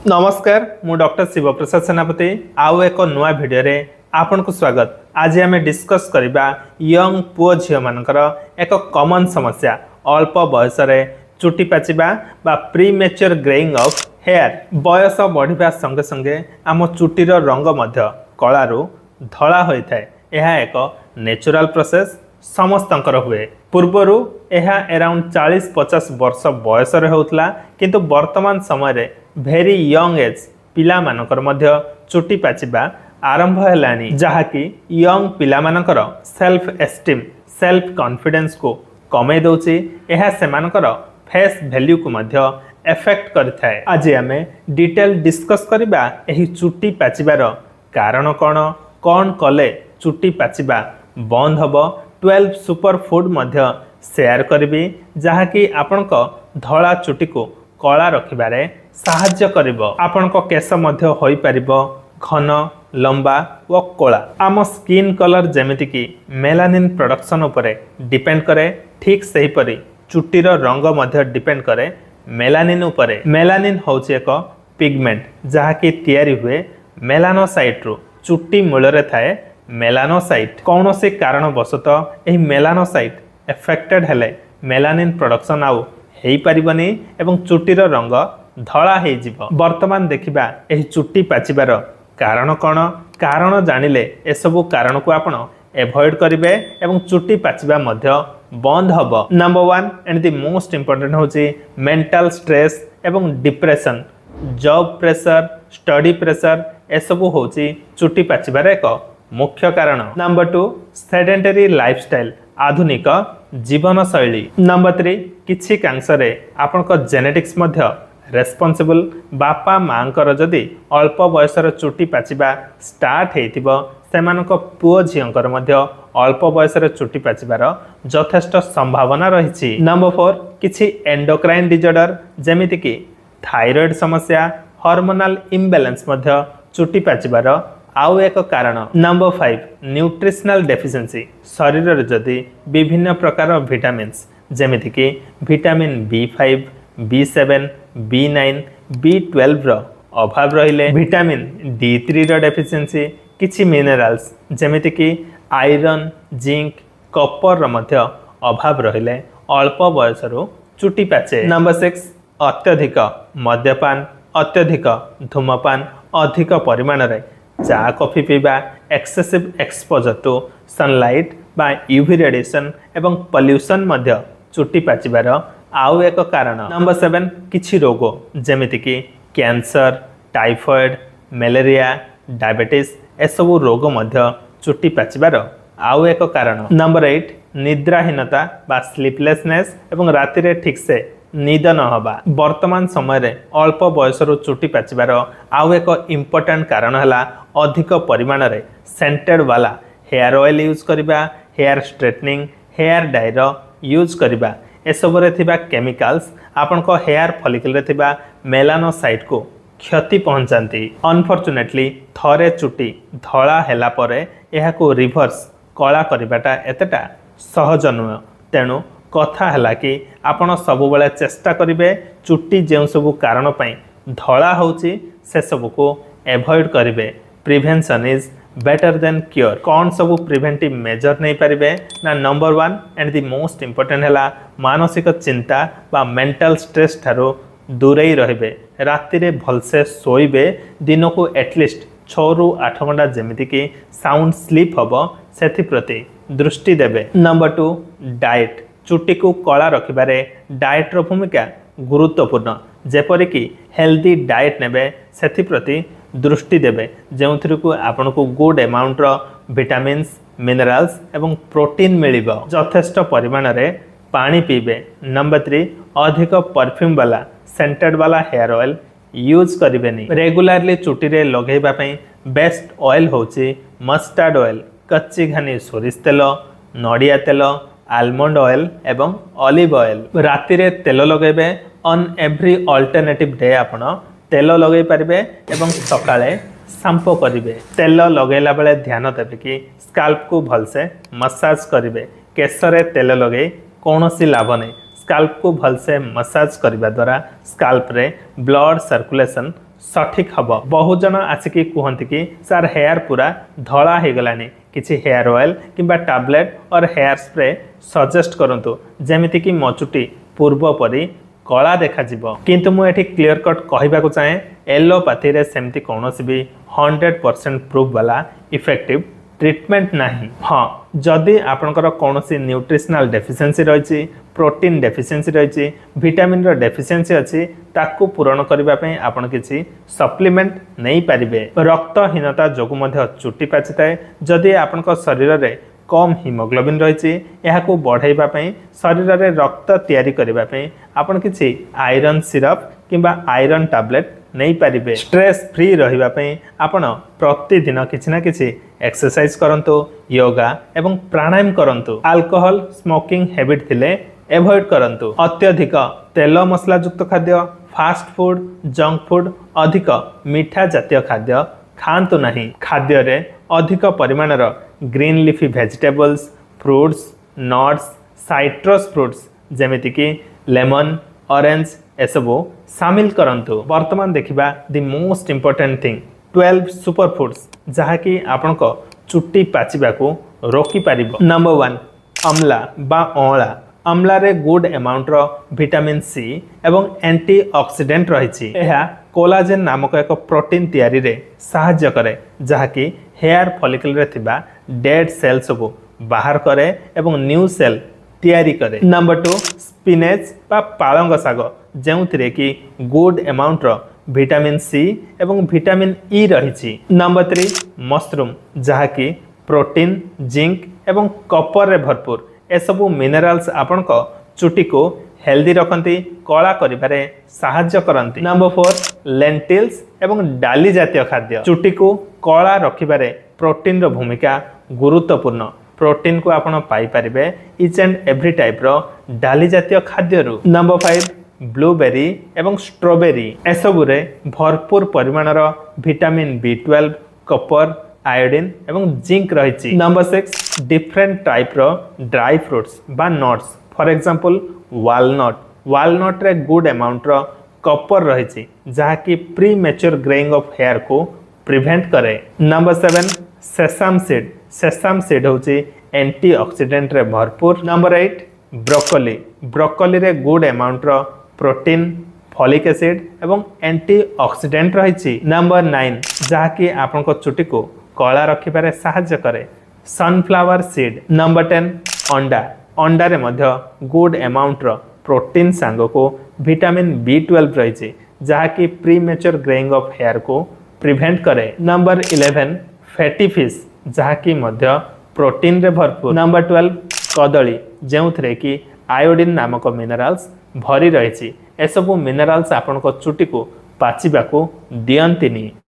नमस्कार मु डॉक्टर शिवप्रसाद सेनापति आउ एक नुआ वीडियो रे आपन को स्वागत। आज आम डिस्कस करबा यंग पुओ झियो मानकर एक कॉमन समस्या अल्प बयस रे चुटी पाचिबा बा प्रीमेच्योर ग्रेइंग ऑफ हेयर। बयस बढ़िबा संगे संगे आम चुटीर रंग मध्य कलारू धला होई थाए। यह एक नेचुरल प्रोसेस समस्तंकर हुए। पूर्वरु यह अराउंड 40-50 वर्ष बयस रे होतला, किंतु वर्तमान समय रे भेरी यंग एज पिला मानकर मध्य चुटी पाचिबा आरंभ हेलानी, जहा कि यंग पिला मानकर सेल्फ एस्टीम सेल्फ कॉन्फिडेंस को कमे दउची। यह सेमानकर फेस वैल्यू को मध्य एफेक्ट करथाय। आज आमे डिटेल डिस्कस करबा एही चुटी पाचिबार कारण कौन कले चुटी पाचिबा बंद हबो। 12 सुपर फूड मध्य शेयर करबी, जहा कि आपनक धला चुटी को कला रखिबारे साहाय्य करिवो। आपनक केस मध्य होई परिबो घन लंबा व कोला। आम स्किन कलर जेमिति कि मेलानिन प्रोडक्शन उपरे डिपेंड करे, ठीक सही परी चुटीर रंग मध्य डिपेंड करे मेलानिन उपरे। मेलानिन होची एक पिगमेंट जहा कि तयारी हुए मेलानोसाइट रु। चुटी मूल रे थाए मेलानोसाइट। कौनसी कारणवशतः यही मेलानोसाइट एफेक्टेड हेले मेलानिन प्रोडक्शन आउ हेई परिबनी एवं चुटीर रंग धला हेई जिवो। वर्तमान देखिबा एही चुटी पाचिबार कारण कौन। कारण जानिले एसबु कारण को आपण एवॉइड करिवे एवं चुटी पाचिबा मध्य बंद हबो। Number 1 and the most important होची मेंटल स्ट्रेस एवं depression, job pressure, study pressure एसबु होची चुटी पाचिबार एक मुख्य कारण। नंबर 2 सेडेंटरी लाइफस्टाइल, आधुनिक जीवन शैली। नंबर 3 किछि कांसरे आपनक जेनेटिक्स मध्य रेस्पॉन्सिबल। बापा मांकर जदि अल्प बयसर चुटी पाचिबा स्टार्ट हेतिबो, सेमानक पुओ झियंकर मध्य अल्प बयसर चुटी पाचिबार यथेष्ट संभावना रहिछि। नंबर 4 किछि एंडोक्राइन डिजॉर्डर जेमिति कि थायराइड समस्या, हार्मोनल इम्बैलेंस मध्य चुटी पाचिबार आउ एक कारण। नंबर 5 न्यूट्रिशनल डेफिशिएंसी, शरीर रे जदि विभिन्न प्रकार विटामिन्स जेमिति कि vitamin B5, B7, B9, B12 रो अभाव रहिले, विटामिन D3 रो डेफिशिएंसी, किछि मिनरल्स जेमिति कि आयरन, जिंक, कॉपर रो मध्य अभाव रहिले अल्प बयसरु चुटी पाचे। नंबर 6 अत्यधिक मद्यपान, अत्यधिक धूमपान, अधिक परिमाण रे चा कॉफी पीबा, एक्सेसिव एक्सपोजर टू सनलाइट बा यूवी रेडिएशन एवं पॉल्यूशन मध्य चुटी पाचिबार आउ एक कारण। नंबर 7 किछि रोग जेमिति कि कैंसर, टाइफॉइड, मलेरिया, डायबिटीज एसबु रोग मध्य चुटी पाचिबार आउ एक कारण। नंबर 8 निद्राहीनता बा स्लीपलेसनेस एवं राति रे ठीक से निद न हबा। वर्तमान समय रे अल्प बयसरु चुटी पाचिबार आउ एक इम्पोर्टेंट कारण हला अधिक परिमाण रे सेंटेड वाला हेयर ऑयल यूज करिबा, hair straightening, hair dryer use करिबा। एसबरे थिबा केमिकल्स आपनको हेयर फॉलिकल रे थिबा मेलानोसाइट को क्षति पहुंचाती। अनफॉर्चुनेटली थरे चुटी धला हेला परे एहा को रिवर्स कला करिबाटा एतटा सहज नुह। तेणु कथा हला कि आपण सब बेले चेष्टा करिवे चुटी जेउ सब कारण पई धला होची से सब को एवॉइड करिवे। Prevention is better than cure. कौन सब प्रिवेंटिव मेजर नहीं पारिबे ना। Number 1 and the most important हला मानसिक चिंता बा मेंटल स्ट्रेस ठारो दूरेई रहिबे। राति रे भलसे सोइबे, दिन को एटलिस्ट 6 ରୁ 8 घंटा जेमिति कि साउंड स्लीप हबो सेथि प्रति दृष्टि देबे। नंबर 2 डाइट, चुटी को कला रखिबारे डाइट रो भूमिका गुरुत्वपूर्ण। जेपरि कि हेल्दी डाइट नेबे सेथि प्रति दृष्टि देबे, जेउथिर को आपन को गुड अमाउंट रो विटामिन्स, मिनरल्स एवं प्रोटीन मिलिबो। यथेष्ट परिमाण रे पानी पीबे। नंबर 3 अधिक परफ्यूम वाला सेंटेड वाला हेयर ऑयल यूज करिवेनी। रेगुलरली चुटी रे लगेबा पई बेस्ट ऑयल होची मस्टर्ड ऑयल, कच्ची घानी सोरिष तेल, नडिया तेल, आलमंड ऑयल एवं ऑलिव ऑयल। राति रे तेल लगेबे। ऑन एवरी अल्टरनेटिव डे आपण तेल लगे पारिबे एवं सकाळे शैम्पू करिवे। तेल लगेला बेले ध्यान देबे कि स्काल्प को भलसे मसाज करिवे। केसरे तेल लगे कौनसी लाभ नहीं। स्काल्प को भलसे मसाज करने द्वारा स्काल्प रे ब्लड सर्कुलेशन सठिक हम। बहुत जन आसिकी कहते कि सर हेयर पूरा धला हो गलानी, किसी हेयर ऑयल किंबा टैबलेट और हेयर स्प्रे सजेस्ट करंतु जेमिति कि मो चुटी पूर्व परी कला देखा जिवो। किंतु मु एठी क्लियर कट कहबा को चाहे एलोपैथी रे सेमती कोनोसी भी 100% प्रूफ वाला इफेक्टिव ट्रीटमेंट नहीं। हाँ, जदि आपनकर कौनसी न्यूट्रिशनल डेफिशिएंसी रही, प्रोटीन डेफिशिएंसी रही, विटामिन रो डेफिशिएंसी अच्छी, ताकू पूरण करबा पई आपण किछि सप्लीमेंट नहीं पारिबे। रक्तहीनता जोगु मध्य चुटी पाचिताए। जदि आपनकर शरीर रे कम हिमोग्लोबिन रही, यहाकू बढ़ाइबा पई शरीर रे रक्त तैयारी करबा पई आपण किछि आयरन सिरप किंबा आयरन टैबलेट नहीं पारिबे। स्ट्रेस फ्री रहिबा पई आपण प्रतिदिन किछि ना किछि एक्सरसाइज करंतु, योगा एवं प्राणायाम करंतु। अल्कोहल स्मोकिंग हैबिट थिले एवॉइड करंतु। अत्यधिक तेल मसला युक्त खाद्य, फास्ट फूड, जंक फूड, अधिक मीठा जातीय खाद्य खांतु नहीं। खाद्य रे अधिक परिमाणर green leafy vegetables, fruits, nuts, citrus fruits जेमिति कि लेमन, ऑरेंज एसबू सामिल करंतु। वर्तमान देखिबा the most important thing 12 super foods जहाँकि आपनक चुट्टी पाचिबा को रोकी पारिबो। नंबर 1 अमला बा अँला। अमला रे गुड अमाउंट रो विटामिन सी एवं एंटीऑक्सीडेंट रही। यह कोलाजेन नामक एक प्रोटीन तैयारी रे सहाय्य करे जहाँकि हेयर फॉलिकल रे थिबा डेड सेल्स को बाहर करे एवं न्यू सेल तैयारी करे। नंबर 2 स्पिनेच बा पालंग साग जेउथिरे कि गुड अमाउंट रो विटामिन सी एवं विटामिन ई रही। नंबर 3 मशरूम जहाँकि प्रोटीन, जिंक एवं कपर रे भरपूर। एसबू मिनरल्स आपण को चुटी को हेल्दी रखती, कला करिबारे सहाय्य करती। नंबर 4 लेंटिल्स एवं डाली जातीय खाद्य चुटी को कला रखिबारे प्रोटीन रो भूमिका गुरुत्वपूर्ण। प्रोटीन को आपण पाई परिबे इच एंड एवरी टाइप रो डाली जातीय खाद्य रु। नंबर 5 ब्लूबेरी एवं स्ट्रॉबेरी एसबू रे भरपूर परिमाणर विटामिन B12, कपर, आयोडीन एवं जिंक रही। नंबर 6 डिफरेंट टाइप रो ड्राई फ्रूट्स बा nuts, for example walnut. Walnut रे गुड अमाउंट रो कपर रही जहाँकि premature greying of hair को प्रिवेंट करे। Number 7 sesame seed. Sesame seed होची एंटीऑक्सीडेंट रे भरपूर। Number 8 broccoli. ब्रोकोली रे गुड अमाउंट रो प्रोटीन, फॉलिक एसिड एवं एंटीऑक्सीडेंट रही। नंबर 9 जहाँकि आपण को चुटी को कला रखिबारे सहाय्य करे सनफ्लावर सीड। नंबर 10 अंडा। अंडा रे मध्य गुड अमाउंट रो प्रोटीन सांग को विटामिन B12 रही जहाँकि premature greying of hair को प्रिवेंट करे। नंबर 11 फैटी फिश जहाँकि मध्य प्रोटीन रे भरपूर। नंबर 12 कदली जेउथिरे कि आयोडीन नामक मिनरल्स भरी रही। एसबू मिनरल्स आपण को चुटी को पाचिबा को दियंतिनी।